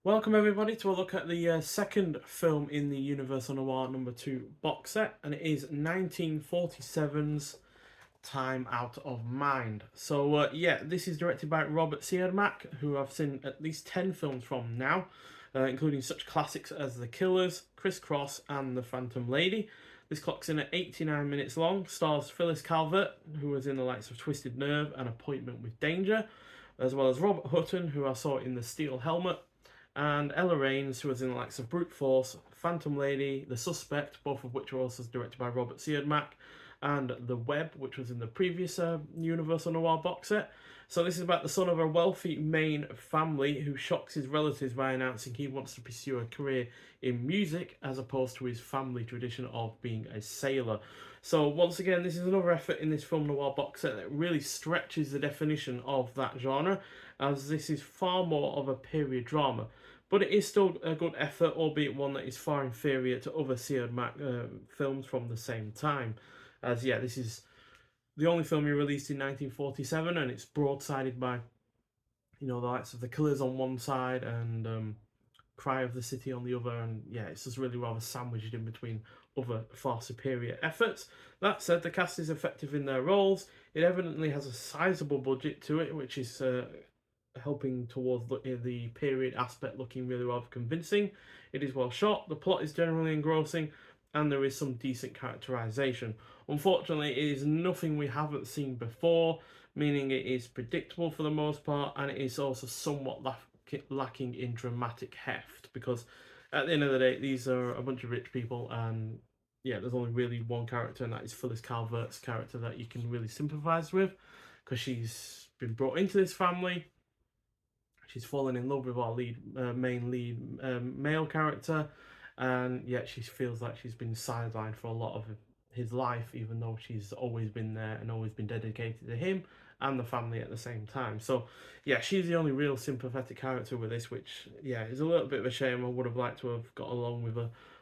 Welcome everybody to a look at the second film in the Universal Noir #2 box set, and it is 1947's Time Out of Mind. So yeah, this is directed by Robert Siodmak, who I've seen at least 10 films from now, including such classics as The Killers, Criss Cross and The Phantom Lady. This clocks in at 89 minutes long, stars Phyllis Calvert, who was in the likes of Twisted Nerve and Appointment with Danger, as well as Robert Hutton, who I saw in The Steel Helmet, and Ella Raines, who was in the likes of Brute Force, Phantom Lady, The Suspect, both of which were also directed by Robert Siodmak, and The Web, which was in the previous Universal Noir box set. So this is about the son of a wealthy Maine family who shocks his relatives by announcing he wants to pursue a career in music as opposed to his family tradition of being a sailor. So once again, this is another effort in this film noir box set that really stretches the definition of that genre, as this is far more of a period drama. But it is still a good effort, albeit one that is far inferior to other Siodmak films from the same time. As yeah, this is the only film he released in 1947, and it's broadsided by, the likes of The Killers on one side and Cry of the City on the other, and yeah, it's just really rather sandwiched in between other far superior efforts. That said, the cast is effective in their roles. It evidently has a sizable budget to it, which is helping towards the period aspect looking really rather convincing. It is well shot, the plot is generally engrossing, and there is some decent characterization. Unfortunately, it is nothing we haven't seen before, meaning it is predictable for the most part, and it is also somewhat lacking in dramatic heft, because at the end of the day, these are a bunch of rich people, and yeah, there's only really one character, and that is Phyllis Calvert's character that you can really sympathise with, because she's been brought into this family. She's fallen in love with our main lead male character, and yet she feels like she's been sidelined for a lot of his life, even though she's always been there and always been dedicated to him and the family at the same time. So yeah, she's the only real sympathetic character with this, which yeah is a little bit of a shame. I would have liked to have got along with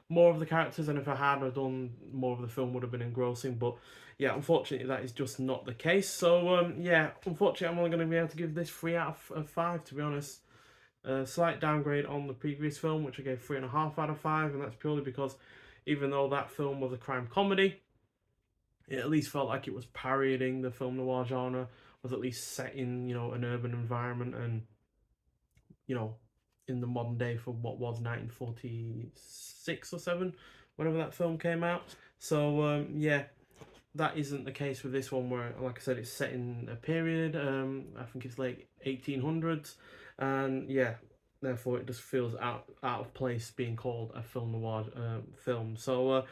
more of the characters, and if I had done more of the film, would have been engrossing. But yeah, unfortunately, that is just not the case. So yeah, unfortunately, I'm only going to be able to give this 3 out of 5, to be honest. A slight downgrade on the previous film, which I gave 3.5 out of 5, and that's purely because even though that film was a crime comedy, it at least felt like it was parodying the film noir genre, was at least set in, an urban environment and, you know, in the modern day for what was 1946 or 7, whenever that film came out. So yeah, that isn't the case with this one, where, like I said, it's set in a period. I think it's late 1800s, and yeah, therefore it just feels out of place being called a film noir film. So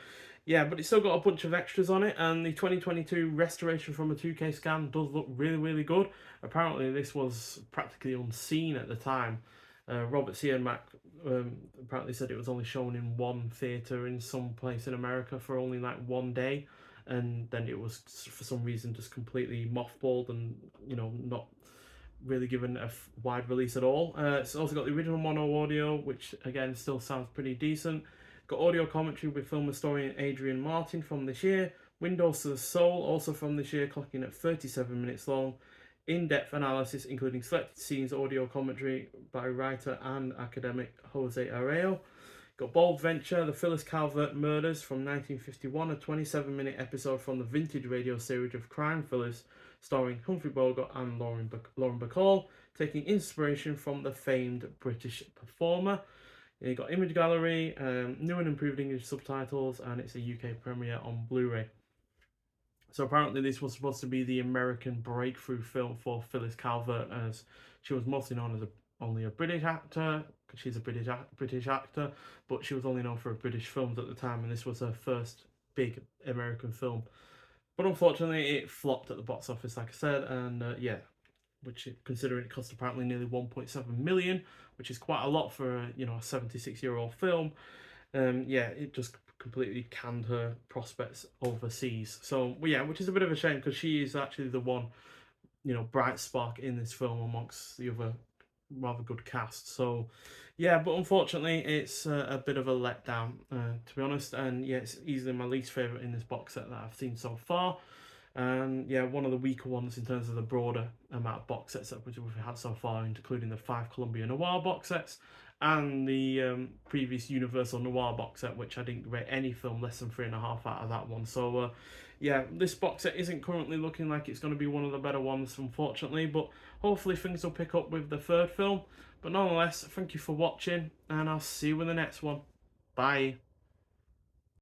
yeah, but it's still got a bunch of extras on it, and the 2022 restoration from a 2K scan does look really, really good. Apparently, this was practically unseen at the time. Robert Siodmak apparently said it was only shown in one theatre in some place in America for only like one day, and then it was for some reason just completely mothballed and not really given a wide release at all. It's also got the original mono audio, which again still sounds pretty decent. Got audio commentary with film historian Adrian Martin from this year. Windows to the Soul, also from this year, clocking at 37 minutes long. In-depth analysis, including selected scenes, audio commentary by writer and academic Jose Arreo. Got Bold Venture, the Phyllis Calvert Murders from 1951, a 27-minute episode from the vintage radio series of Crime Phyllis, starring Humphrey Bogart and Lauren Bacall, taking inspiration from the famed British performer. You got Image Gallery, new and improved English subtitles, and it's a UK premiere on Blu-ray. So apparently this was supposed to be the American breakthrough film for Phyllis Calvert, as she was mostly known as only a British actor, because she's a British actor, but she was only known for British films at the time, and this was her first big American film. But unfortunately, it flopped at the box office, like I said, and yeah, which considering it cost apparently nearly 1.7 million, which is quite a lot for a 76-year-old film. Yeah, it just completely canned her prospects overseas. So yeah, which is a bit of a shame, because she is actually the one, bright spark in this film amongst the other rather good cast. So yeah, but unfortunately it's a bit of a letdown, to be honest, and yeah, it's easily my least favourite in this box set that I've seen so far. And yeah, one of the weaker ones in terms of the broader amount of box sets that we've had so far, including the 5 Columbia Noir box sets and the previous Universal Noir box set, which I didn't rate any film less than 3.5 out of that one. So yeah, this box set isn't currently looking like it's going to be one of the better ones, unfortunately, but hopefully things will pick up with the third film. But nonetheless, thank you for watching, and I'll see you in the next one. Bye.